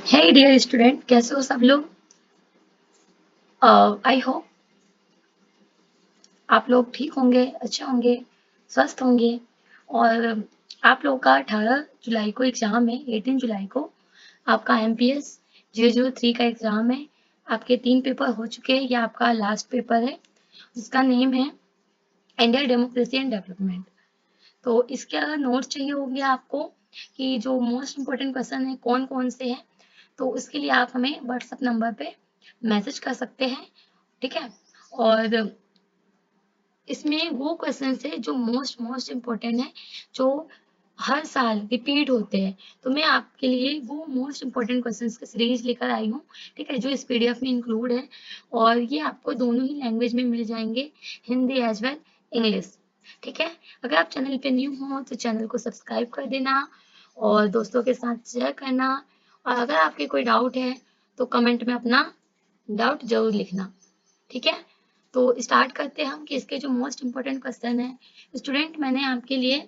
हे dear student, कैसे हो सब लोग। आई होप आप लोग ठीक होंगे, अच्छे होंगे, स्वस्थ होंगे। और आप लोग का 18 जुलाई को एग्ज़ाम है। 18 जुलाई को आपका एमपीएस 003 का एग्ज़ाम है। आपके 3 पेपर हो चुके हैं, ये आपका लास्ट पेपर है जिसका नेम है इंडिया डेमोक्रेसी एंड डेवलपमेंट। तो इसके अगर नोट्स चाहिए होंगे आपको कि जो मोस्ट इम्पोर्टेंट क्वेश्चन है कौन कौन से हैं, तो उसके लिए आप हमें व्हाट्सएप नंबर पे मैसेज कर सकते हैं। ठीक है। और इसमें वो क्वेश्चन है जो मोस्ट मोस्ट इम्पोर्टेंट है, जो हर साल रिपीट होते हैं। तो मैं आपके लिए वो मोस्ट इम्पोर्टेंट क्वेश्चंस की सीरीज लेकर आई हूँ। ठीक है, जो इस पीडीएफ में इंक्लूड है। और ये आपको दोनों ही लैंग्वेज में मिल जाएंगे, हिंदी एज वेल इंग्लिश। ठीक है। अगर आप चैनल पे न्यू हो तो चैनल को सब्सक्राइब कर देना और दोस्तों के साथ शेयर करना। और अगर आपके कोई डाउट है तो कमेंट में अपना डाउट जरूर लिखना। ठीक है। तो स्टार्ट करते हैं हम कि इसके जो मोस्ट इम्पोर्टेंट क्वेश्चन है। स्टूडेंट, मैंने आपके लिए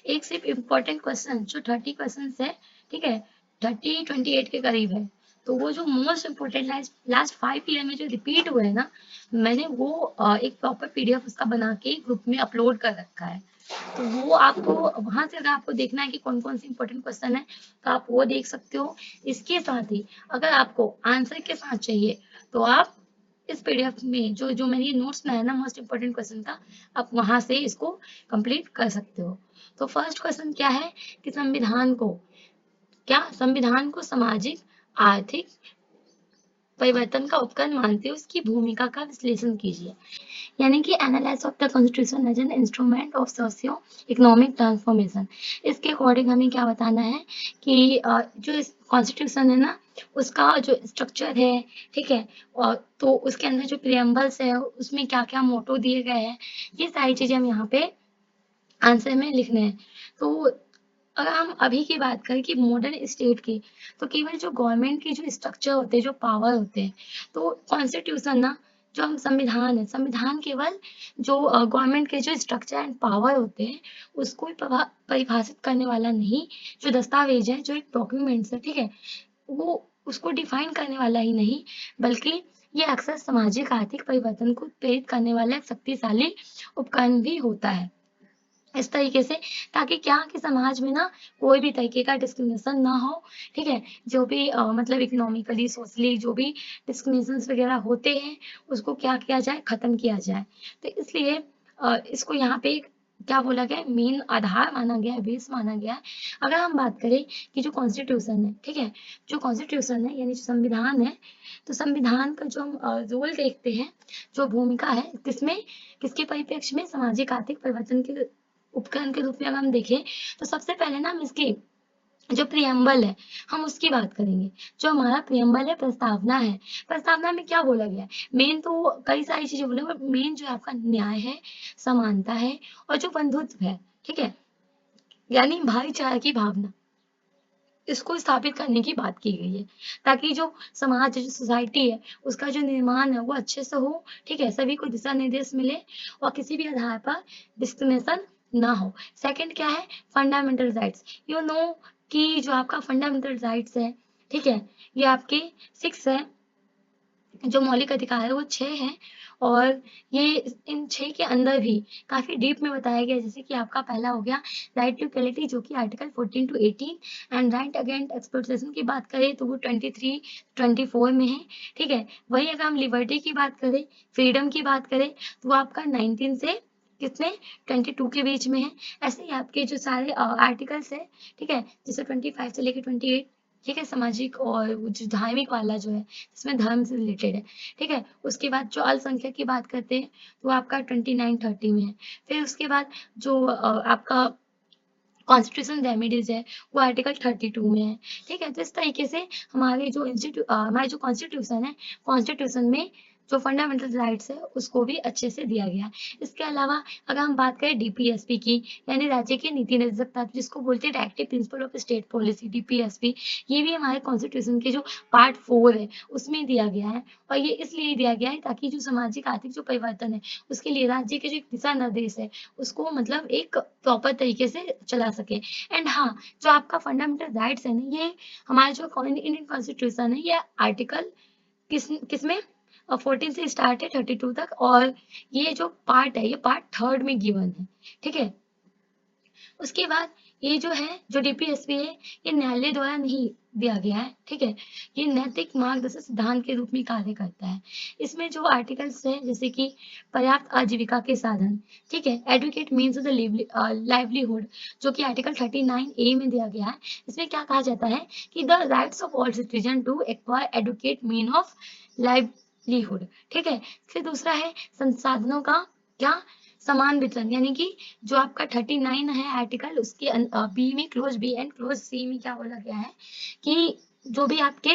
एक सिर्फ इम्पोर्टेंट क्वेश्चन जो 30 क्वेश्चन है, ठीक है, 28 के करीब है। तो वो जो मोस्ट इम्पोर्टेंट लास्ट 5 ईयर में जो रिपीट हुए हैं ना, मैंने वो एक प्रॉपर पीडीएफ उसका बना के ग्रुप में अपलोड कर रखा है। तो वो आपको वहां से अगर आपको देखना है कि कौन कौन से इंपॉर्टेंट क्वेश्चन है तो आप वो देख सकते हो। इसके साथ ही अगर आपको आंसर के साथ चाहिए तो आप इस पीडीएफ में जो जो मैंने ये नोट्स बनाया ना मोस्ट इम्पोर्टेंट क्वेश्चन का, आप वहां से इसको कंप्लीट कर सकते हो। तो फर्स्ट क्वेश्चन क्या है कि संविधान को सामाजिक आर्थिक परिवर्तन का उपकरण मानते हुए उसकी भूमिका का विश्लेषण कीजिए। यानी कि analyse of the constitution as an instrument of socio economic transformation. इसके अकॉर्डिंग हमें क्या बताना है कि जो कॉन्स्टिट्यूशन है ना, उसका जो स्ट्रक्चर है, ठीक है, और तो उसके अंदर जो प्रियम्बल्स है उसमें क्या क्या मोटो दिए गए हैं, ये सारी चीजें हम यहाँ पे आंसर में लिखने हैं। तो अगर हम अभी की बात करें कि मॉडर्न स्टेट की, तो केवल जो गवर्नमेंट की जो स्ट्रक्चर होते हैं, जो पावर होते हैं, तो कॉन्स्टिट्यूशन ना, जो हम संविधान है, संविधान केवल जो गवर्नमेंट के जो स्ट्रक्चर एंड पावर होते हैं उसको ही परिभाषित करने वाला नहीं। जो दस्तावेज है, जो एक डॉक्यूमेंट्स है, ठीक है, वो उसको डिफाइन करने वाला ही नहीं, बल्कि ये अक्सर सामाजिक आर्थिक परिवर्तन को प्रेरित करने वाला एक शक्तिशाली उपकरण भी होता है। इस तरीके से, ताकि क्या कि समाज में ना कोई भी तरीके का डिस्क्रिमिनेशन ना हो। ठीक है। जो भी मतलब इकोनॉमिकली सोशली जो भी डिस्क्रिमिनेशन वगैरह होते हैं उसको क्या किया जाए, खत्म किया जाए। तो इसलिए इसको यहाँ पे क्या बोला गया है, मेन आधार माना गया है, बेस माना गया है। अगर हम बात करें कि जो कॉन्स्टिट्यूशन है, ठीक है, जो कॉन्स्टिट्यूशन है यानी जो संविधान है, तो संविधान का जो हम रोल देखते हैं, जो भूमिका है किसमें, किसके परिप्रेक्ष्य में, सामाजिक आर्थिक परिवर्तन के उपकरण के रूप में अगर हम देखें, तो सबसे पहले ना हम इसकी जो प्रियम्बल है हम उसकी बात करेंगे। जो हमारा प्रियम्बल है, प्रस्तावना है, प्रस्तावना में क्या बोला गया है, मेन तो कई सारी चीजें बोले, बट मेन जो है आपका न्याय है, समानता है और जो बंधुत्व है, ठीक है, यानी भाईचारा की भावना, इसको स्थापित करने की बात की गई है, ताकि जो समाज, जो सोसाइटी है, उसका जो निर्माण है वो अच्छे से हो। ठीक है, सभी को दिशा निर्देश मिले और किसी भी आधार पर डिस्क्रिमिनेशन ना हो। सेकंड क्या है, फंडामेंटल राइट्स। यू नो कि जो आपका फंडामेंटल राइट्स है, ठीक है, ये आपके 6 है, जो मौलिक अधिकार है वो 6 हैं। और ये इन 6 के अंदर भी काफ़ी डीप में बताया गया है। जैसे कि आपका पहला हो गया राइट टू इक्वलिटी, जो कि article 14 to 18, and right against exploitation की बात करें तो वो 23 24 में है। ठीक है। वही अगर हम लिबर्टी की बात करें, फ्रीडम की बात करें, तो वो आपका 19 से कितने 22 के बीच में है। ऐसे ही आपके जो सारे आर्टिकल्स है, ठीक है, जैसे 25 से लेकर 28, ठीक है, सामाजिक और वो जो धार्मिक वाला जो है जिसमें धर्म से रिलेटेड है। ठीक है। उसके बाद जो अल्पसंख्यक की बात करते हैं तो वो आपका 29 30 में है। फिर उसके बाद जो आपका कॉन्स्टिट्यूशन रेमेडीज है वो आर्टिकल 32 में है। ठीक है। तो इस तरीके से हमारे जो हमारे जो कॉन्स्टिट्यूशन है, कॉन्स्टिट्यूशन में जो फंडामेंटल राइट्स है उसको भी अच्छे से दिया गया है। इसके अलावा अगर हम बात करें डीपीएसपी की, यानी राज्य की नीति निर्देशक तत्व, जिसको बोलते हैं directive principle of state policy, DPSP, ये भी हमारे कॉन्स्टिट्यूशन के जो पार्ट 4 है उसमें दिया गया है। और ये इसलिए दिया गया है ताकि जो सामाजिक आर्थिक जो परिवर्तन है उसके लिए राज्य के जो दिशा निर्देश है उसको मतलब एक प्रॉपर तरीके से चला सके। एंड हाँ, जो आपका फंडामेंटल राइट्स है ना, ये हमारा जो इंडियन कॉन्स्टिट्यूशन है, ये आर्टिकल किसमें 14 से स्टार्ट है 32 तक, और ये जो पार्ट है ये पार्ट 3 में गिवन है। ठीक है, उसके बाद ये जो है जो डीपीएसपी है ये न्यायालय द्वारा नहीं दिया गया है। ठीक है, ये नैतिक मार्गदर्शक सिद्धांत के रूप में कार्य करता है। इसमें जो आर्टिकल्स है जैसे कि पर्याप्त आजीविका के साधन, ठीक है, एडवोकेट मीन्स द लाइवलीहुड, जो कि आर्टिकल 39A में दिया गया है। इसमें क्या कहा जाता है कि the rights of all citizen to acquire advocate mean of livelihood. ठीक है, फिर दूसरा है संसाधनों का क्या समान वितरण, यानी कि जो आपका 39 है आर्टिकल, उसके बी में close B and close C में क्या बोला गया है कि जो भी आपके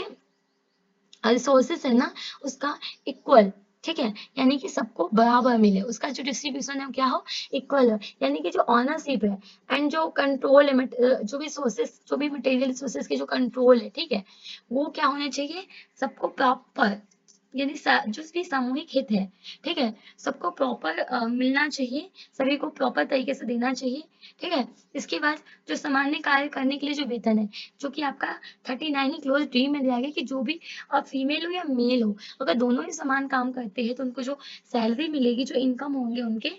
रिसोर्सेस है ना उसका इक्वल, ठीक है, यानी कि सबको बराबर मिले, उसका जो डिस्ट्रीब्यूशन है क्या हो, इक्वल हो, यानी कि जो ऑनरशिप है एंड जो कंट्रोल है जो भी सोर्सेस, जो भी मटेरियल रिसोर्सेस के जो कंट्रोल है, ठीक है, वो क्या होना चाहिए, सबको प्रॉपर, यानी जो भी सामूहिक हित है, ठीक है, सबको प्रॉपर मिलना चाहिए, सभी को प्रॉपर तरीके से देना चाहिए। ठीक है, इसके बाद जो सामान्य कार्य करने के लिए जो वेतन है, जो कि आपका 39 ही क्लोज डी में दिया गया कि जो भी फीमेल हो या मेल हो, अगर दोनों ही समान काम करते हैं तो उनको जो सैलरी मिलेगी, जो इनकम होंगे उनके,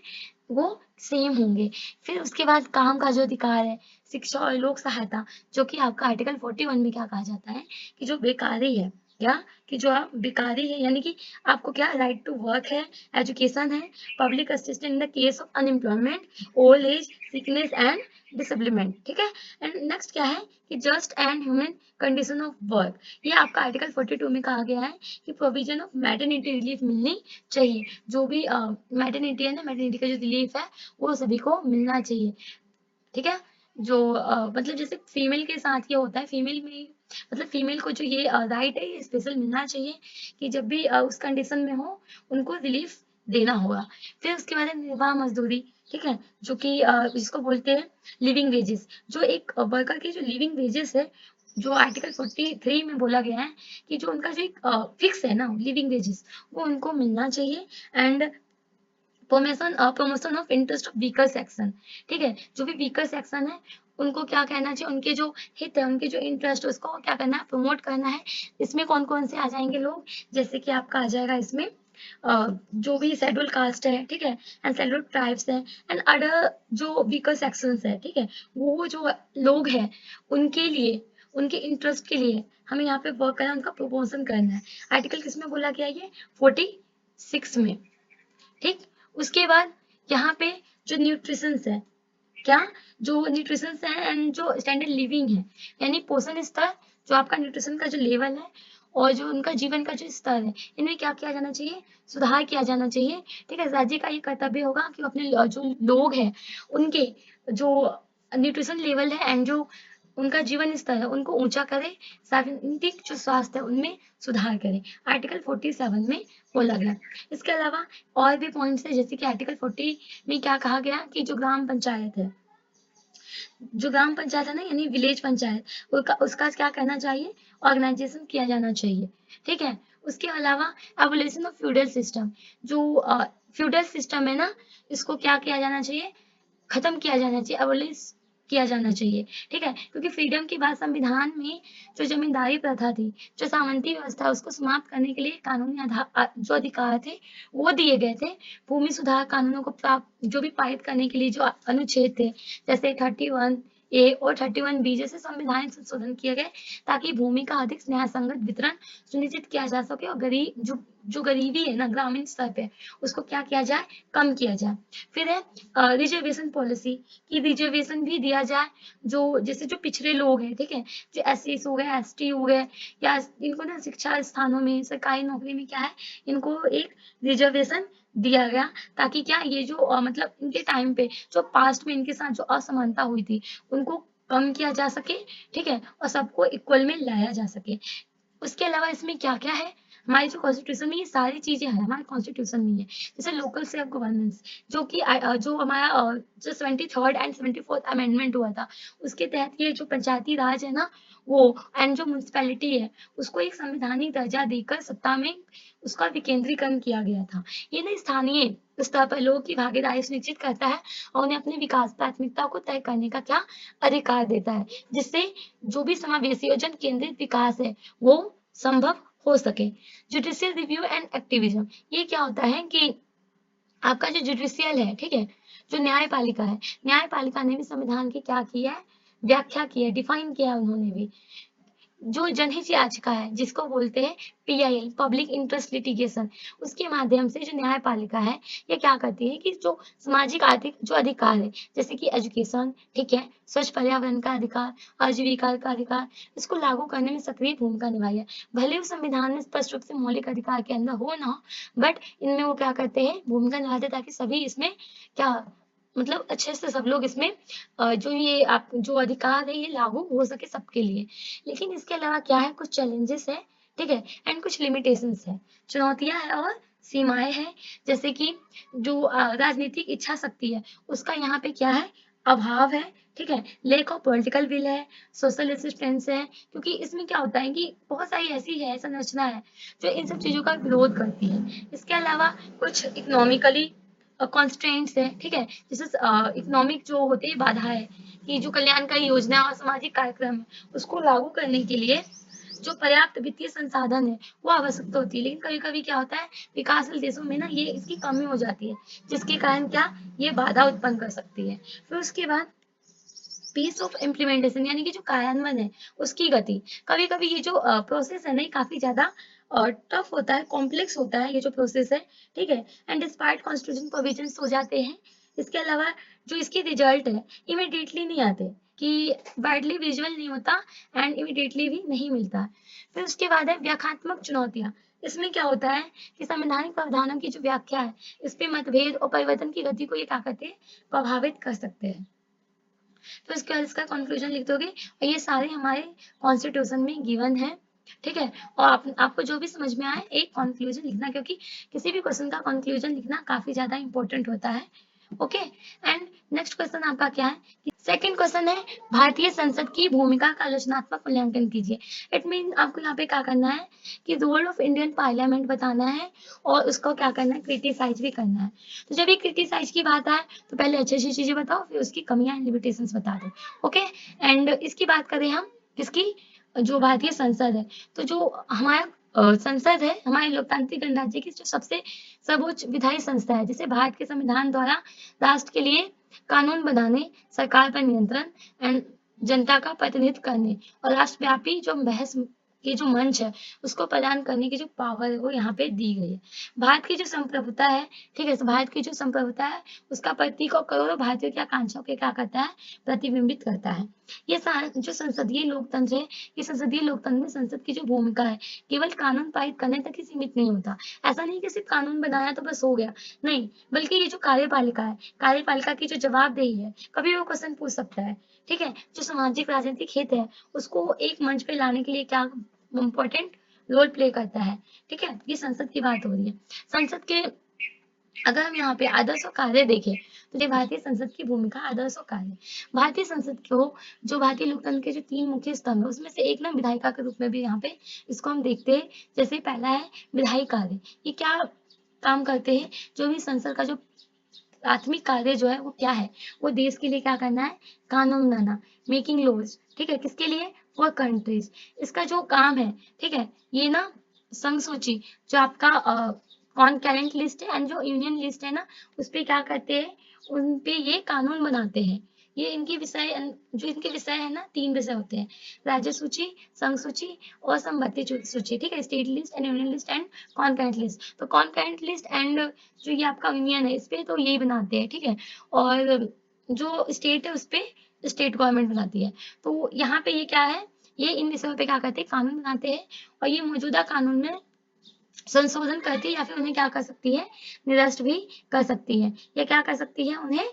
वो सेम होंगे। फिर उसके बाद काम का जो अधिकार है, शिक्षा और लोक सहायता, जो कि आपका आर्टिकल 41 में क्या कहा जाता है कि जो बेकारी है, क्या कि जो आप बेकारी है, यानी कि आपको क्या राइट टू वर्क है, एजुकेशन है, public assistance in the case of unemployment, old age, sickness and disablement. ठीक है, एंड नेक्स्ट क्या है कि just and human condition of work, ये आपका आर्टिकल 42 में कहा गया है कि प्रोविजन ऑफ मैटरनिटी रिलीफ मिलनी चाहिए, जो भी मैटरनिटी है ना, मैटरनिटी का जो रिलीफ है वो सभी को मिलना चाहिए। ठीक है, जो मतलब जैसे फीमेल के साथ ये होता है, फीमेल में मतलब फीमेल को जो ये राइट है ये स्पेशल मिलना चाहिए कि जब भी उस कंडीशन में हो उनको रिलीफ देना होगा। फिर उसके बाद है निर्वाह मजदूरी, ठीक है, जो कि जिसको बोलते हैं लिविंग वेजेस, जो एक वर्कर की जो लिविंग वेजेस है, जो आर्टिकल 43 में बोला गया है कि जो उनका जो एक फिक्स है ना लिविंग वेजेस, वो उनको मिलना चाहिए। And promotion of interest of weaker section, ठीक है, जो भी वीकर सेक्शन है उनको क्या कहना चाहिए, उनके जो हित है, उनके जो इंटरेस्ट है उसको क्या करना है, प्रमोट करना है। इसमें कौन कौन से आ जाएंगे लोग, जैसे कि आपका आ जाएगा इसमें जो भी शेड्यूल कास्ट है, ठीक है, एंड शेड्यूल ट्राइब्स है, एंड अदर जो वीकर सेक्शंस है, ठीक है, वो जो लोग हैं उनके लिए, उनके इंटरेस्ट के लिए हमें यहाँ पे वर्क करना है, उनका प्रमोशन करना है। आर्टिकल किसमें बोला गया, ये 46 में। ठीक, उसके बाद यहाँ पे जो न्यूट्रिशंस है, क्या जो न्यूट्रिशंस है एंड जो स्टैंडर्ड लिविंग है, यानी पोषण स्तर, जो आपका न्यूट्रिशन का जो लेवल है और जो उनका जीवन का जो स्तर है, इनमें क्या किया जाना चाहिए, सुधार किया जाना चाहिए। ठीक है, राज्य का ये कर्तव्य होगा कि अपने जो लोग हैं उनके जो न्यूट्रिशन लेवल है एंड जो उनका जीवन स्तर है उनको ऊंचा करे, शारीरिक जो स्वास्थ्य है उनमें सुधार करे, आर्टिकल 47 में बोला गया। इसके अलावा और भी पॉइंट्स है, जैसे कि आर्टिकल 40 में क्या कहा गया कि जो ग्राम पंचायत है, जो ग्राम पंचायत है ना, यानी विलेज पंचायत, उसका क्या करना चाहिए, ऑर्गेनाइजेशन किया जाना चाहिए। ठीक है, उसके अलावा एबोलिशन ऑफ फ्यूडल सिस्टम, जो फ्यूडल सिस्टम है ना, इसको क्या किया जाना चाहिए, खत्म किया जाना चाहिए, एबोलिश किया जाना चाहिए। ठीक है, क्योंकि फ्रीडम के बाद संविधान में जो जमींदारी प्रथा थी, जो सामंती व्यवस्था, उसको समाप्त करने के लिए कानूनी जो अधिकार थे वो दिए गए थे। भूमि सुधार कानूनों को प्राप्त जो भी पारित करने के लिए जो अनुच्छेद थे, जैसे 31A और 31B जैसे संवैधानिक संशोधन किए गए ताकि भूमि का अधिक न्यायसंगत वितरण सुनिश्चित किया जा सके और गरीब जो गरीबी है ना ग्रामीण स्तर पे, उसको क्या किया जाए, कम किया जाए। फिर है रिजर्वेशन पॉलिसी, कि रिजर्वेशन भी दिया जाए, जो जैसे जो पिछड़े लोग हैं, ठीक है, जो एससी हो गए, एसटी हो गए, या इनको ना शिक्षा स्थानों में, सरकारी नौकरी में क्या है, इनको एक रिजर्वेशन दिया गया ताकि क्या ये जो मतलब इनके टाइम पे जो पास्ट में इनके साथ जो असमानता हुई थी उनको कम किया जा सके, ठीक है, और सबको इक्वल में लाया जा सके। उसके अलावा इसमें क्या क्या है, हमारी जो कॉन्स्टिट्यूशन में ये सारी चीजें हैं, हमारे कॉन्स्टिट्यूशन में है। जैसे लोकल सेल्फ गवर्नेंस, जो कि जो हमारा जो 73rd एंड 74th अमेंडमेंट हुआ था, उसके तहत ये जो पंचायती राज है ना वो, एंड जो म्यूनिसिपैलिटी है उसको एक संवैधानिक दर्जा देकर सत्ता में उसका विकेंद्रीकरण किया गया था। ये ना स्थानीय स्तर पर लोगों की भागीदारी सुनिश्चित करता है और उन्हें अपनी विकास प्राथमिकताओं को तय करने का क्या अधिकार देता है, जिससे जो भी समावेशी और जन केंद्रित विकास है वो संभव हो सके। जुडिशियल रिव्यू एंड एक्टिविज्म, ये क्या होता है कि आपका जो जुडिशियल है, ठीक है, जो न्यायपालिका है, न्यायपालिका ने भी संविधान की क्या किया है, व्याख्या की है, डिफाइन किया है उन्होंने भी। जो जनहित याचिका है जिसको बोलते हैं PIL, पब्लिक इंटरेस्ट लिटिगेशन, उसके माध्यम से जो न्यायपालिका है ये क्या करती है कि जो सामाजिक आर्थिक जो अधिकार है, जैसे कि एजुकेशन, ठीक है, स्वच्छ पर्यावरण का अधिकार, आजीविका का अधिकार, इसको लागू करने में सक्रिय भूमिका निभाई है। भले उस संविधान में स्पष्ट रूप से मौलिक अधिकार के अंदर हो ना हो, बट इनमें वो क्या करते हैं, भूमिका निभाते हैं ताकि सभी इसमें क्या मतलब अच्छे से सब लोग इसमें जो ये आप जो अधिकार है ये लागू हो सके सबके लिए। लेकिन इसके अलावा क्या है, कुछ चैलेंजेस है, ठीक है, एंड कुछ लिमिटेशंस है, चुनौतियां है और सीमाएं हैं। जैसे कि जो राजनीतिक इच्छा शक्ति है उसका यहाँ पे क्या है, अभाव है, ठीक है, लेक ऑफ पॉलिटिकल विल है, सोशल रेसिस्टेंस है, क्योंकि इसमें क्या होता है कि बहुत सारी ऐसी है संरचना है जो इन सब चीजों का विरोध करती है। इसके अलावा कुछ इकोनॉमिकली कॉन्स्ट्रेंट्स है, ठीक है, जैसे इकोनॉमिक जो होती है बाधा है कि जो कल्याणकारी योजना और सामाजिक कार्यक्रम है उसको लागू करने के लिए जो पर्याप्त वित्तीय संसाधन है वो आवश्यकता होती है। लेकिन कभी कभी क्या होता है, विकासशील देशों में ना ये इसकी कमी हो जाती है, जिसके कारण क्या ये बाधा उत्पन्न कर सकती है। फिर उसके बाद पीस ऑफ इम्प्लीमेंटेशन, यानी कि जो कार्यान्वयन है उसकी गति, कभी कभी ये जो प्रोसेस है ना ये काफी ज्यादा टफ होता है, कॉम्प्लेक्स होता है ये जो प्रोसेस है, ठीक है, एंड डिस्पाइट कॉन्स्टिट्यूशन प्रोविजंस हो जाते हैं। इसके अलावा जो इसके रिजल्ट है इमिडिएटली नहीं आते, कि वाइडली विजुअल नहीं होता एंड इमिडिएटली भी नहीं मिलता। फिर उसके बाद है व्याख्यात्मक चुनौतियां। इसमें क्या होता है कि संवैधानिक प्रावधानों की जो व्याख्या है इस पे मतभेद और परिवर्तन की गति को ये क्या करते हैं, प्रभावित कर सकते हैं। तो इसके बाद इसका कंक्लूजन लिख दोगे और ये सारे हमारे कॉन्स्टिट्यूशन में गिवन है, ठीक है, और आपको जो भी समझ में आए एक कंक्लूजन लिखना, क्योंकि किसी भी क्वेश्चन का कंक्लूजन लिखना काफी ज्यादा इंपॉर्टेंट होता है। ओके, एंड नेक्स्ट क्वेश्चन आपका क्या है, सेकंड क्वेश्चन है भारतीय संसद की भूमिका का आलोचनात्मक मूल्यांकन कीजिए। इट मीन आपको यहाँ पे क्या करना है कि रोल ऑफ इंडियन पार्लियामेंट बताना है और उसको क्या करना है, क्रिटिसाइज भी करना है। तो जब ये क्रिटिसाइज की बात आए तो पहले अच्छी अच्छी चीजें बताओ, फिर उसकी कमियां एंड लिमिटेशंस बता दो। ओके, एंड इसकी बात करें हम किसकी, जो भारतीय संसद है, तो जो हमारा संसद है हमारे लोकतांत्रिक गणराज्य की जो सबसे सर्वोच्च विधायी संस्था है, जिसे भारत के संविधान द्वारा राष्ट्र के लिए कानून बनाने, सरकार पर नियंत्रण एंड जनता का प्रतिनिधित्व करने और राष्ट्रव्यापी जो बहस के जो मंच है उसको प्रदान करने की जो पावर है वो यहाँ पे दी गई है। भारत की जो संप्रभुता है, ठीक है, तो भारत की जो संप्रभुता है उसका प्रतीक और करोड़ों भारतीयों की आकांक्षाओं के क्या करता है, प्रतिबिंबित करता है। ये जो संसदीय लोकतंत्र है, ये संसदीय लोकतंत्र में संसद की जो भूमिका है केवल कानून पारित करने तक ही सीमित नहीं होता। ऐसा नहीं कि सिर्फ कानून बनाया तो बस हो गया, नहीं, बल्कि ये जो कार्यपालिका है, कार्यपालिका की जो जवाबदेही है, कभी वो क्वेश्चन पूछ सकता है, ठीक है, जो सामाजिक राजनीतिक हित है उसको एक मंच पे लाने के लिए क्या इम्पोर्टेंट रोल प्ले करता है, ठीक है, ये संसद की बात हो रही है। संसद के अगर हम यहाँ पे आदर्श और कार्य देखें तो ये भारतीय संसद की भूमिका आदर्श और कार्य, भारतीय संसद को जो भारतीय लोकतंत्र के जो 3 मुख्य स्तंभ है उसमें से एक ना विधायिका के रूप में भी यहाँ पे इसको हम देखते हैं। जैसे पहला है विधायी कार्य, ये क्या काम करते हैं, जो भी संसद का जो प्राथमिक कार्य जो है वो क्या है, वो देश के लिए क्या करना है, कानून बनाना, मेकिंग लॉज, ठीक है, किसके लिए, फॉर कंट्रीज। इसका जो काम है, ठीक है, ये ना संघ सूची जो आपका कॉन्करेंट लिस्ट है एंड जो यूनियन लिस्ट है ना उस पे क्या करते हैं, उन पे ये कानून बनाते हैं। ये इनके विषय जो इनके विषय है ना 3 विषय होते हैं, राज्य सूची, संघ सूची और संबंधित सूची, ठीक है, state list and union list and concurrent list. तो कॉन्करेंट लिस्ट एंड जो ये आपका यूनियन है इस पे तो यही बनाते हैं, ठीक है, और जो स्टेट है उस पे स्टेट गवर्नमेंट बनाती है। तो यहाँ पे ये क्या है, ये इन विषयों पे क्या करते हैं, कानून बनाते हैं और ये मौजूदा कानून में संशोधन करती है या फिर उन्हें क्या कर सकती है, निरस्त भी कर सकती है, या क्या कर सकती है, उन्हें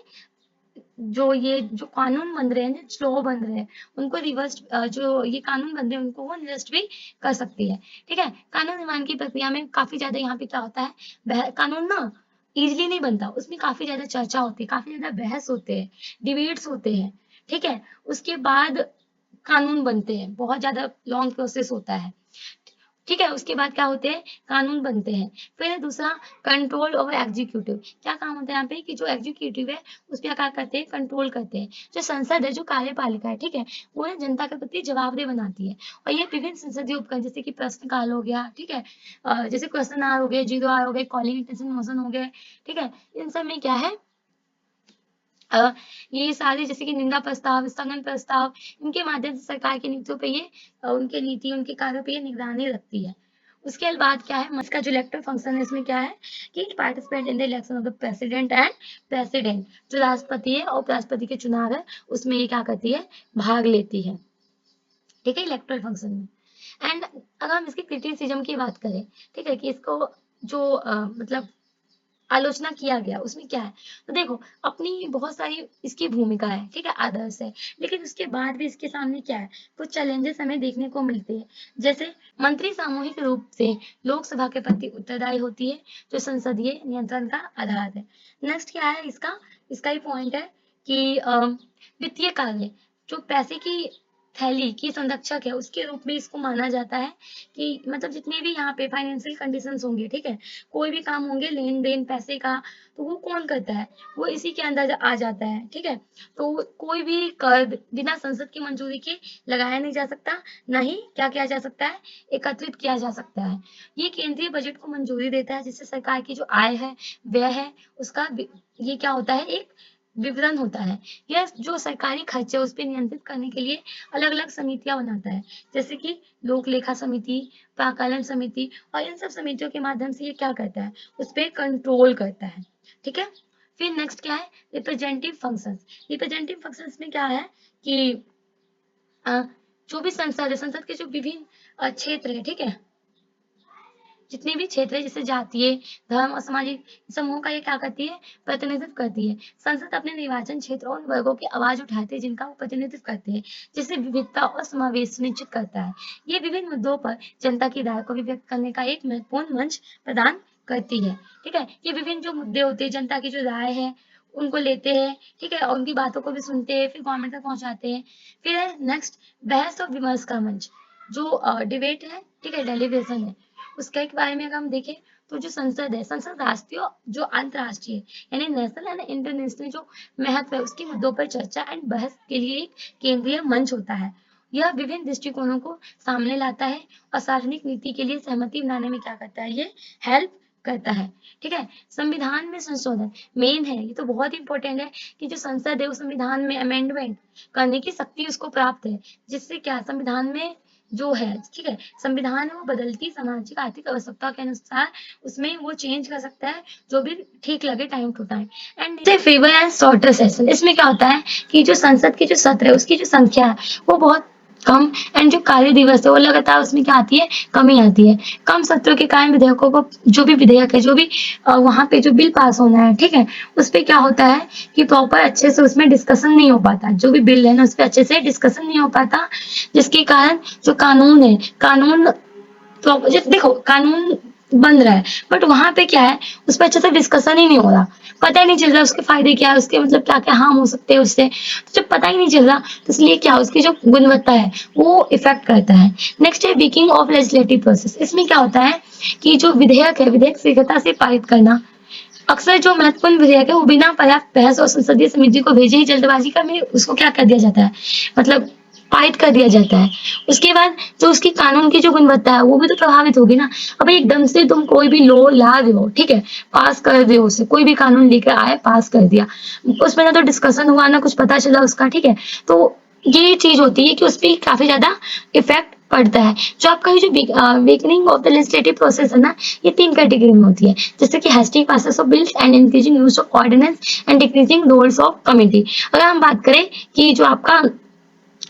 जो कानून बन रहे हैं, जो लॉ बन रहे हैं, उनको रिवर्स, जो ये कानून बन रहे हैं उनको वो निरस्त भी कर सकती है। ठीक है, कानून निर्माण की प्रक्रिया में काफी ज्यादा यहाँ पे क्या होता है, कानून ना इजिली नहीं बनता, उसमें काफी ज्यादा चर्चा होती है, काफी ज्यादा बहस होते हैं, डिबेट्स होते हैं। ठीक है, उसके बाद कानून बनते हैं, बहुत ज्यादा लॉन्ग प्रोसेस होता है। ठीक है, उसके बाद क्या होते हैं, कानून बनते हैं। फिर दूसरा, कंट्रोल ओवर एग्जीक्यूटिव। क्या काम होता है यहाँ पे कि जो एग्जीक्यूटिव है उस पर क्या करते हैं, कंट्रोल करते हैं। जो संसद है, जो कार्यपालिका है, ठीक है, वो ना जनता के प्रति जवाबदेह बनाती है। और ये विभिन्न संसदीय उपकरण जैसे कि प्रश्नकाल हो गया, ठीक है, जैसे क्वेश्चन आर हो गए, जीरो आर हो गए, कॉलिंग इंटेंशन मोशन हो गए, ठीक है, इन सब में क्या है, ये सारे जैसे कि निंदा प्रस्ताव, स्थगन प्रस्ताव, इनके माध्यम से सरकार की नीतियों पे ये उनके नीति, उनके कार्यों पे ये निगरानी रखती है। उसके बाद क्या है, इसका जो इलेक्टोरल फंक्शन है इसमें क्या है कि participate in the election of the president and president. जो राष्ट्रपति है और उपराष्ट्रपति के चुनाव है उसमें ये क्या करती है, भाग लेती है। ठीक है, इलेक्टोरल फंक्शन में। एंड अगर हम इसकी क्रिटिसिज्म की बात करें, ठीक है, कि इसको जो मतलब आलोचना किया गया उसमें क्या है, तो देखो अपनी बहुत सारी इसकी भूमिका है, ठीक है, आदर्श है, लेकिन उसके बाद भी इसके सामने क्या है, कुछ चैलेंजेस हमें देखने को मिलते हैं। जैसे मंत्री सामूहिक रूप से लोकसभा के प्रति उत्तरदायी होती है, जो संसदीय नियंत्रण का आधार है। नेक्स्ट क्या है इसका, इसका ही पॉइंट है कि वित्तीय कार्य, जो पैसे की थैली की संरक्षक है उसके रूप में इसको माना जाता है, कि मतलब जितने भी यहाँ पे फाइनेंशियल कंडीशंस होंगे, ठीक है, कोई भी काम होंगे लेन देन पैसे का, तो वो कौन करता है, वो इसी के अंदर आ जाता है। ठीक है, तो कोई भी कर बिना संसद की मंजूरी के लगाया नहीं जा सकता, ना ही क्या किया जा सकता है, एकत्रित किया जा सकता है। ये केंद्रीय बजट को मंजूरी देता है, जिससे सरकार की जो आय है, व्यय है, उसका ये क्या होता है, एक विवरण होता है। यह जो सरकारी खर्चे उस पर नियंत्रित करने के लिए अलग अलग समितियां बनाता है, जैसे कि लोक लेखा समिति, प्राकलन समिति, और इन सब समितियों के माध्यम से ये क्या करता है, उस पर कंट्रोल करता है। ठीक है, फिर नेक्स्ट क्या है, रिप्रेजेंटेटिव फंक्शंस। रिप्रेजेंटेटिव फंक्शंस में क्या है कि जो भी संसद है, संसद के जो विभिन्न क्षेत्र है, ठीक है, जितने भी क्षेत्र है जैसे जातीय, धर्म और सामाजिक समूह का ये क्या करती है, प्रतिनिधित्व करती है। संसद अपने निर्वाचन क्षेत्र और उन वर्गों की आवाज उठाते हैं जिनका वो प्रतिनिधित्व करते हैं, जिससे विविधता और समावेश सुनिश्चित करता है। ये विभिन्न मुद्दों पर जनता की राय को भी व्यक्त करने का एक महत्वपूर्ण मंच प्रदान करती है। ठीक है, ये विभिन्न जो मुद्दे होते हैं, जनता की जो राय है उनको लेते हैं, ठीक है, और उनकी बातों को भी सुनते हैं, फिर गवर्नमेंट तक पहुंचाते हैं। फिर है नेक्स्ट, बहस और विमर्श का मंच, जो डिबेट है, ठीक है, डेलीब्रेशन है, उसके बारे में अगर हम देखें तो जो संसद है, संसद राष्ट्रीय जो अंतर्राष्ट्रीय यानी नेशनल एंड इंटरनेशनल जो महत्व है उसके मुद्दों पर चर्चा एंड बहस के लिए एक केंद्रीय मंच होता है। यह विभिन्न दृष्टिकोणों को सामने लाता है और सार्वजनिक नीति के लिए सहमति बनाने में क्या करता है, ये हेल्प करता है। ठीक है, संविधान में संशोधन मेन है, ये तो बहुत इंपॉर्टेंट है कि जो संसद है उस संविधान में अमेंडमेंट करने की शक्ति उसको प्राप्त है, जिससे क्या संविधान में जो है, ठीक है, संविधान वो बदलती सामाजिक आर्थिक आवश्यकता के अनुसार उसमें वो चेंज कर सकता है, जो भी ठीक लगे time to time. And favour and shorter session, इसमें क्या होता है कि जो संसद के जो सत्र है उसकी जो संख्या है वो बहुत कम, एंड जो कार्य दिवस है वो लगातार उसमें क्या आती है, कमी आती है। कम सत्रों के कारण विधेयकों को, जो भी विधेयक है, जो भी वहां पे जो बिल पास होना है, ठीक है, उस पर क्या होता है कि प्रॉपर अच्छे से उसमें डिस्कशन नहीं हो पाता, जो भी बिल है ना उस पर अच्छे से डिस्कशन नहीं हो पाता, जिसके कारण जो कानून है, कानून तो देखो कानून बन रहा है बट वहां पे क्या है, उस पर अच्छे से डिस्कशन ही नहीं हो रहा, पता ही नहीं चल रहा उसके फायदे क्या है, उसके मतलब क्या क्या हार्म हो सकते हैं उससे, तो जब पता ही नहीं चल रहा तो इसलिए क्या उसकी जो गुणवत्ता है वो इफेक्ट करता है। नेक्स्ट है वीकिंग ऑफ लेजिस्लेटिव प्रोसेस। इसमें क्या होता है कि जो विधेयक है, विधेयक शीघ्रता से पारित करना, अक्सर जो महत्वपूर्ण विधेयक है वो बिना पर्याप्त बहस और संसदीय समिति को भेजे ही जल्दबाजी का में उसको क्या कर दिया जाता है, मतलब पारित कर दिया जाता है। उसके बाद जो उसकी कानून की जो गुणवत्ता है वो भी तो प्रभावित होगी ना। अब एकदम से तुम कोई भी लॉ ला रहे हो, ठीक है, पास कर रहे हो, उसे कोई भी कानून लेकर आए पास कर दिया, उसमें ना तो डिस्कशन हुआ ना कुछ पता चला उसका, ठीक है, तो ये चीज होती है कि उस पर काफी ज्यादा इफेक्ट पड़ता है। जो आपका ये जो weakening of the legislative process है ना, ये 3 कैटेगरी में होती है, जैसे कि hasty passes of bills and increasing use of ordinance and decreasing roles of committee. अगर हम बात करें कि जो आपका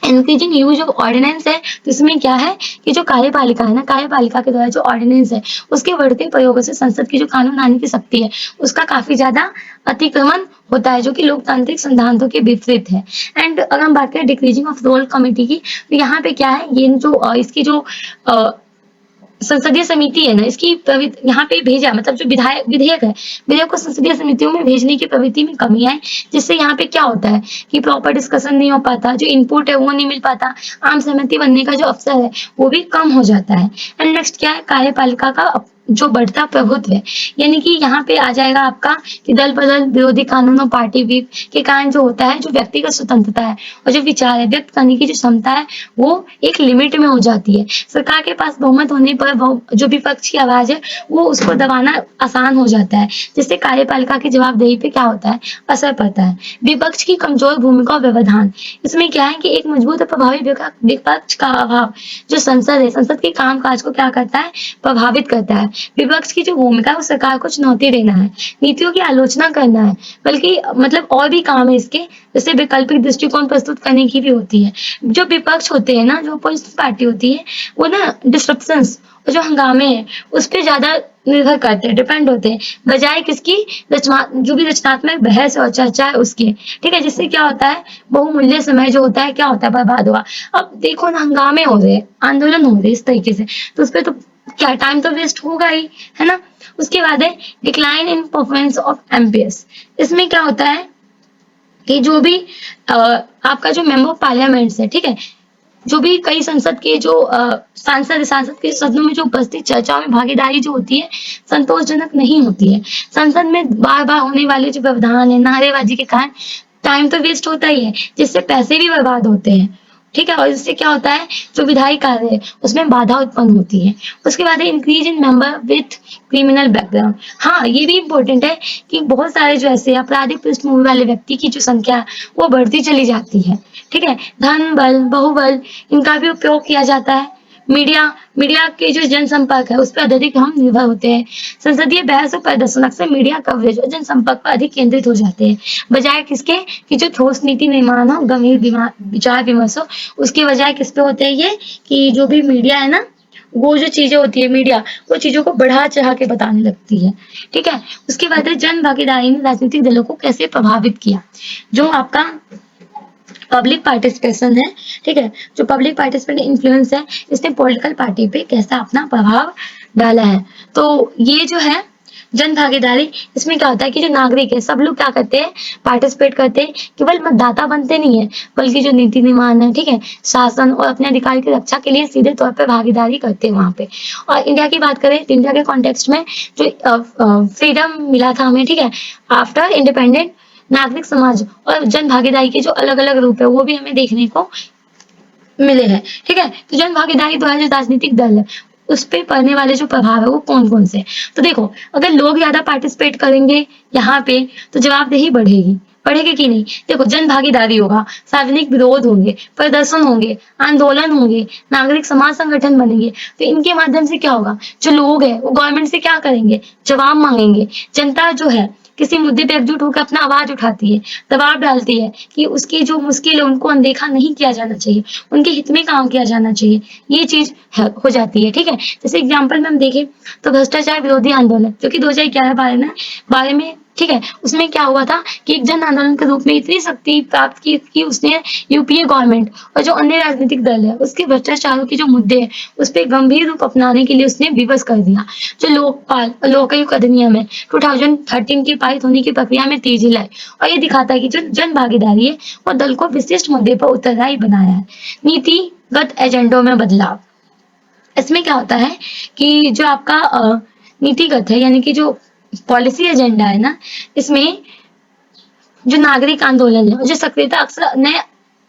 इंक्रीजिंग यूज ऑफ ऑर्डिनेंस है, तो इसमें क्या है कि जो कार्यपालिका है ना, कार्यपालिका के द्वारा जो ऑर्डिनेंस है उसके बढ़ते प्रयोगों से संसद की जो कानून बनाने की शक्ति है उसका काफी ज्यादा अतिक्रमण होता है, जो कि लोकतांत्रिक सिद्धांतों के विपरीत है। एंड अगर हम बात करें डिक्रीजिंग ऑफ रोल कमेटी की, तो यहाँ पे क्या है, ये जो इसकी जो संसदीय समिति है ना, इसकी यहाँ पे भेजा मतलब जो विधेयक है, विधेयक को संसदीय समितियों में भेजने की प्रवृत्ति में कमी है, जिससे यहाँ पे क्या होता है कि प्रॉपर डिस्कशन नहीं हो पाता, जो इनपुट है वो नहीं मिल पाता, आम सहमति बनने का जो अवसर है वो भी कम हो जाता है। एंड नेक्स्ट क्या है, कार्यपालिका का जो बढ़ता प्रभुत्व है, यानी कि यहाँ पे आ जाएगा आपका कि दल बदल, विरोधी कानून और पार्टी व्हिप के कारण जो होता है, जो व्यक्तिगत स्वतंत्रता है और जो विचार है व्यक्त करने की जो क्षमता है वो एक लिमिट में हो जाती है। सरकार के पास बहुमत होने पर जो विपक्ष की आवाज है वो उसको दबाना आसान हो जाता है, जिससे कार्यपालिका की जवाबदेही पे क्या होता है, असर पड़ता है। विपक्ष की कमजोर भूमिका और व्यवधान, इसमें क्या है कि एक मजबूत और प्रभावी विपक्ष का अभाव जो संसद है, संसद के काम काज को क्या करता है, प्रभावित करता है। विपक्ष की जो भूमिका है वो सरकार को चुनौती देना है, नीतियों की आलोचना करना है, बल्कि मतलब और भी काम है इसके, जैसे वैकल्पिक दृष्टिकोण प्रस्तुत करने की भी होती है। जो विपक्ष होते हैं ना, जो अपोजिशन पार्टी होती है, वो ना डिस्ट्रप्शंस और जो हंगामे हैं उस पर ज्यादा निर्भर करते हैं, डिपेंड होते हैं, बजाय किसकी जो भी रचनात्मक बहस और चर्चा है उसके। ठीक है, जिससे क्या होता है, बहुमूल्य समय जो होता है क्या होता है, बर्बाद हुआ। अब देखो ना, हंगामे हो रहे, आंदोलन हो रहे इस तरीके से, तो उस पर तो क्या टाइम तो वेस्ट होगा ही, है ना। उसके बाद है decline in performance of MPS. इसमें क्या होता है कि जो भी आपका जो मेंबर ऑफ पार्लियामेंट है, ठीक है, जो भी कई संसद के जो सांसद के सदनों में जो उपस्थित चर्चाओं में भागीदारी जो होती है संतोषजनक नहीं होती है। संसद में बार बार होने वाले जो व्यवधान है, नारेबाजी के कारण टाइम तो वेस्ट होता ही है, जिससे पैसे भी बर्बाद होते हैं। ठीक है, और इससे क्या होता है, जो विधायी कार्य है उसमें बाधा उत्पन्न होती है। उसके बाद है increase in member with criminal background. हाँ, ये भी इम्पोर्टेंट है कि बहुत सारे जो ऐसे आपराधिक पृष्ठभूमि वाले व्यक्ति की जो संख्या है वो बढ़ती चली जाती है। ठीक है, धन बल, बहुबल, इनका भी उपयोग किया जाता है। मीडिया मीडिया के जो जनसंपर्क है उस पर अत्यधिक हम निर्भर होते हैं। संसदीय बहस और प्रदर्शन अक्सर मीडिया कवरेज और जनसंपर्क पर अधिक केंद्रित हो जाते हैं, बजाय किसके कि जो ठोस नीति निर्माण हो, गंभीर विचार विमर्श हो, उसके बजाय किस पे होते हैं ये कि जो भी मीडिया है ना, वो जो चीजें होती है मीडिया, वो चीजों को बढ़ा चढ़ा के बताने लगती है। ठीक है, उसके बाद है जन भागीदारी ने राजनीतिक दलों को कैसे प्रभावित किया। जो आपका पब्लिक पार्टिसिपेशन है, ठीक है, जो पब्लिक पार्टिसिपेशन इन्फ्लुएंस है, इसने पॉलिटिकल पार्टी पे कैसा अपना प्रभाव डाला है। तो ये जो है जन भागीदारी, इसमें क्या होता है कि जो नागरिक है सब लोग क्या करते हैं, पार्टिसिपेट करते हैं, केवल मतदाता बनते नहीं है, बल्कि जो नीति निर्माण है, ठीक है, शासन और अपने अधिकार की रक्षा के लिए सीधे तौर पर भागीदारी करते हैं वहां पे। और इंडिया की बात करें तो इंडिया के कॉन्टेक्स्ट में जो फ्रीडम मिला था हमें, ठीक है, आफ्टर इंडिपेंडेंट, नागरिक समाज और जन भागीदारी के जो अलग अलग रूप है वो भी हमें देखने को मिले हैं। ठीक है, तो जन भागीदारी द्वारा जो राजनीतिक दल है उस पे पड़ने वाले जो प्रभाव है वो कौन कौन से। तो देखो, अगर लोग ज्यादा पार्टिसिपेट करेंगे यहाँ पे तो जवाबदेही बढ़ेगी, बढ़ेगी कि नहीं। देखो, जन भागीदारी होगा, सार्वजनिक विरोध होंगे, प्रदर्शन होंगे, आंदोलन होंगे, नागरिक समाज संगठन बनेंगे, तो इनके माध्यम से क्या होगा, जो लोग हैं वो गवर्नमेंट से क्या करेंगे, जवाब मांगेंगे। जनता जो है किसी मुद्दे पे एकजुट होकर अपना आवाज उठाती है, दबाव डालती है कि उसकी जो मुश्किल है उनको अनदेखा नहीं किया जाना चाहिए, उनके हित में काम किया जाना चाहिए, ये चीज हो जाती है। ठीक है, जैसे एग्जाम्पल में हम देखें तो भ्रष्टाचार विरोधी आंदोलन जो कि 2011 बारे में, ठीक है, उसमें क्या हुआ था कि एक जन आंदोलन के रूप में इतनी शक्ति प्राप्त की कि उसने यूपीए गवर्नमेंट और जो अन्य राजनीतिक दल है उसके भ्रष्टाचारों के जो मुद्दे हैं उस पर गंभीर रूप अपनाने के लिए उसने विवश कर दिया। जो लोकपाल और लोकायुक्त अधिनियम है 2013 की पारित होने की प्रक्रिया में तेजी लाई और ये दिखाता है कि जो जन भागीदारी है वो दल को विशिष्ट मुद्दे पर उत्तरदायी बनाया है। नीतिगत एजेंडों में बदलाव, इसमें क्या होता है कि जो आपका नीतिगत है यानी कि जो पॉलिसी एजेंडा है ना, इसमें जो नागरिक आंदोलन है जो सक्रियता अक्सर नए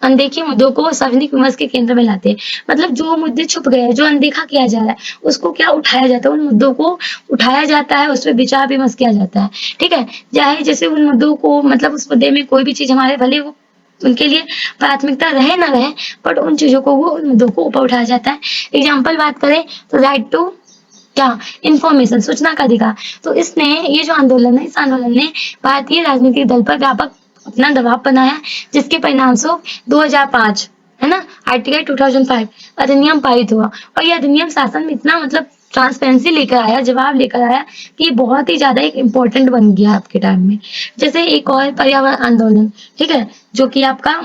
अनदेखी मुद्दों को सार्वजनिक विमर्श के केंद्र में लाते हैं। मतलब जो मुद्दे छुप गए हैं, जो अनदेखा किया जा रहा है, उसको क्या उठाया जाता है, उन मुद्दों को उठाया जाता है, उस पर विचार विमर्श किया जाता है। ठीक है, चाहे जैसे उन मुद्दों को मतलब उस मुद्दे में कोई भी चीज हमारे भले वो उनके लिए प्राथमिकता रहे ना रहे, बट उन चीजों को वो उन मुद्दों को ऊपर उठाया जाता है। एग्जाम्पल बात करें तो राइट टू क्या इंफॉर्मेशन, सूचना का अधिकार। तो इसने ये जो आंदोलन है, इस आंदोलन ने भारतीय राजनीतिक दल पर व्यापक अपना दबाव बनाया, जिसके परिणाम स्वरूप 2005 है ना। आर्टिकल 2005 अधिनियम पारित हुआ और ये अधिनियम शासन में इतना मतलब ट्रांसपेरेंसी लेकर आया, जवाब लेकर आया कि ये बहुत ही ज्यादा एक इम्पोर्टेंट बन गया आपके टाइम में। जैसे एक और पर्यावरण आंदोलन, ठीक है, जो कि आपका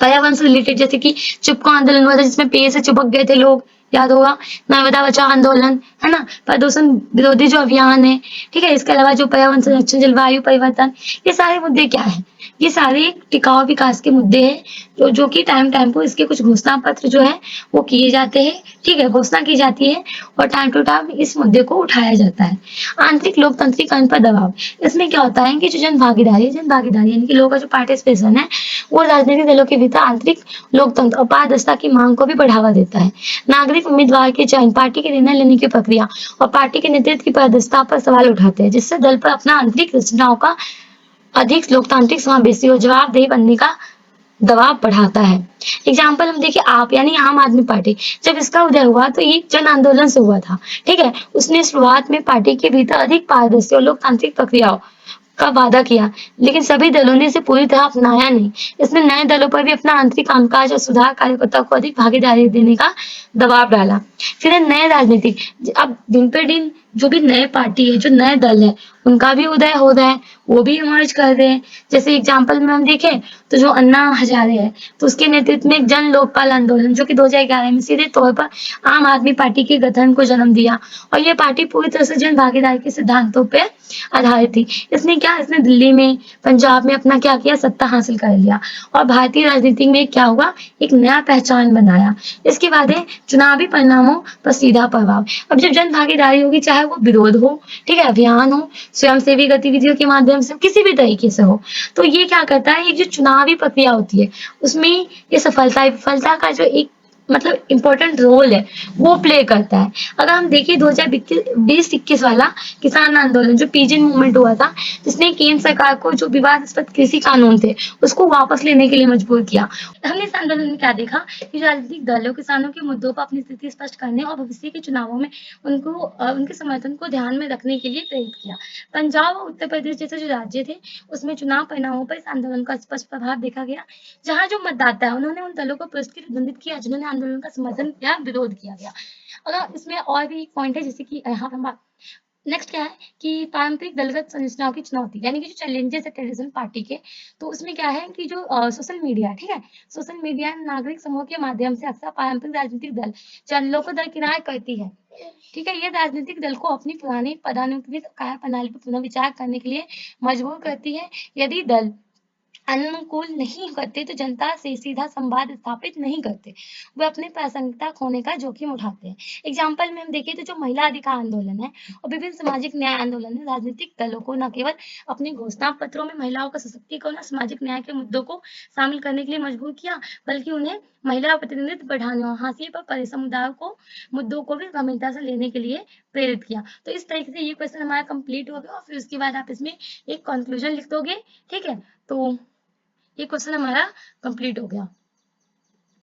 पर्यावरण से रिलेटेड, जैसे कि चिपको आंदोलन हुआ था जिसमें पेड़ से चिपक गए थे लोग, याद होगा। नर्मदा बचाओ आंदोलन, है ना। प्रदूषण विरोधी जो अभियान है, ठीक है। इसके अलावा जो पर्यावरण संरक्षण, जलवायु परिवर्तन, ये सारे मुद्दे क्या है, ये सारे टिकाऊ विकास के मुद्दे हैं जो कि टाइम टाइम पर इसके कुछ घोषणा पत्र जो है वो किए जाते हैं, ठीक है, घोषणा की जाती है और टाइम टू टाइम इस मुद्दे को उठाया जाता है। आंतरिक लोकतांत्रिकरण पर दबाव, इसमें क्या होता है कि जो जन भागीदारी यानी कि लोगों का जो पार्टिसिपेशन है वो राजनीतिक दलों के भीतर आंतरिक लोकतंत्र और पारदर्शिता की मांग को भी बढ़ावा देता है। नागरिक उम्मीदवार के चयन, पार्टी के निर्णय लेने की प्रक्रिया और पार्टी के नेतृत्व की पारदर्शिता पर सवाल उठाते हैं, जिससे दल पर अपना आंतरिक रचनाओं का अधिक लोकतांत्रिक समावेशी और जवाबदेही बनने का दबाव बढ़ाता है। एग्जाम्पल हम देखिए, आप यानी आम आदमी पार्टी, जब इसका उदय हुआ तो ये जन आंदोलन से हुआ था, ठीक है। उसने शुरुआत में पार्टी के भीतर अधिक पारदर्शी और लोकतांत्रिक प्रक्रियाओं का वादा किया, लेकिन सभी दलों ने इसे पूरी तरह अपनाया नहीं। इसने नए दलों पर भी अपना आंतरिक कामकाज और सुधार कार्यकर्ताओं को अधिक भागीदारी देने का दबाव डाला। फिर है नए राजनीतिक, अब दिन पर दिन जो भी नए पार्टी है, जो नए दल है, उनका भी उदय हो रहा है, वो भी इमर्ज कर रहे हैं। जैसे एग्जाम्पल में हम देखें तो जो अन्ना हजारे है, तो उसके नेतृत्व में एक जन लोकपाल आंदोलन जो कि 2011 में सीधे तौर पर आम आदमी पार्टी के गठन को जन्म दिया और ये पार्टी पूरी तरह से जन भागीदारी के सिद्धांतों पे आधारित थी। इसने दिल्ली में, पंजाब में अपना क्या किया, सत्ता हासिल कर लिया और भारतीय राजनीति में क्या हुआ, एक नया पहचान बनाया। इसके बाद है चुनावी परिणामों पर सीधा प्रभाव। अब जब जन भागीदारी होगी, चाहे वो विरोध हो, ठीक है, अभियान हो, स्वयंसेवी गतिविधियों के माध्यम से, किसी भी तरीके से हो, तो ये क्या करता है, ये जो चुनावी प्रक्रिया होती है उसमें ये सफलता विफलता का जो एक मतलब इम्पोर्टेंट रोल है वो प्ले करता है। अगर हम देखें 2020-21 वाला किसान आंदोलन जो पीजिन मूवमेंट हुआ था, जिसने केंद्र सरकार को जो विवादास्पद कृषि कानून थे उसको वापस लेने के लिए मजबूर किया। हमने इस आंदोलन में क्या देखा कि राजनीतिक दलों किसानों के मुद्दों पर अपनी स्थिति स्पष्ट करने और भविष्य के चुनावों में उनके समर्थन को ध्यान में रखने के लिए प्रेरित किया। पंजाब और उत्तर प्रदेश जैसे जो राज्य थे उसमें चुनाव परिणामों पर इस आंदोलन का स्पष्ट प्रभाव देखा गया। जहाँ जो मतदाता है उन्होंने उन दलों को पुरस्कृत दंडित किया जिन्होंने आंदोलन का समर्थन किया, विरोध किया गया। अगर इसमें और भी पॉइंट है, जैसे कि यहाँ हम नेक्स्ट क्या है कि पारंपरिक दलगत संरचनाओं की चुनौती, यानी कि जो चैलेंजेस है ट्रेडिशनल पार्टी के, तो उसमें क्या है कि जो सोशल मीडिया, ठीक है, सोशल मीडिया नागरिक समूह के माध्यम से अक्सर पारंपरिक राजनीतिक दल चैनलों को दरकिनार करती है, ठीक है। ये राजनीतिक दल को अपनी पुरानी पदानुक्रमित कार्य प्रणाली पर पुनर्विचार करने के लिए मजबूर करती है। यदि दल अनुकूल नहीं करते तो जनता से सीधा संवाद स्थापित नहीं करते, वे अपनी प्रासंगिकता खोने का जोखिम उठाते हैं। एग्जाम्पल में हम देखें तो जो महिला अधिकार आंदोलन है और विभिन्न सामाजिक न्याय आंदोलन है, राजनीतिक दलों को न केवल अपने घोषणा पत्रों में महिलाओं का सशक्तिकरण और सामाजिक न्याय के मुद्दों को शामिल करने के लिए मजबूर किया, बल्कि उन्हें महिला प्रतिनिधित्व बढ़ाने और हाशिए पर पड़े समुदायों को मुद्दों को भी गंभीरता से लेने के लिए प्रेरित किया। तो इस तरीके से ये क्वेश्चन हमारा कंप्लीट हो गया और फिर उसके बाद आप इसमें एक कंक्लूजन लिख दोगे, ठीक है। तो ये क्वेश्चन हमारा कंप्लीट हो गया।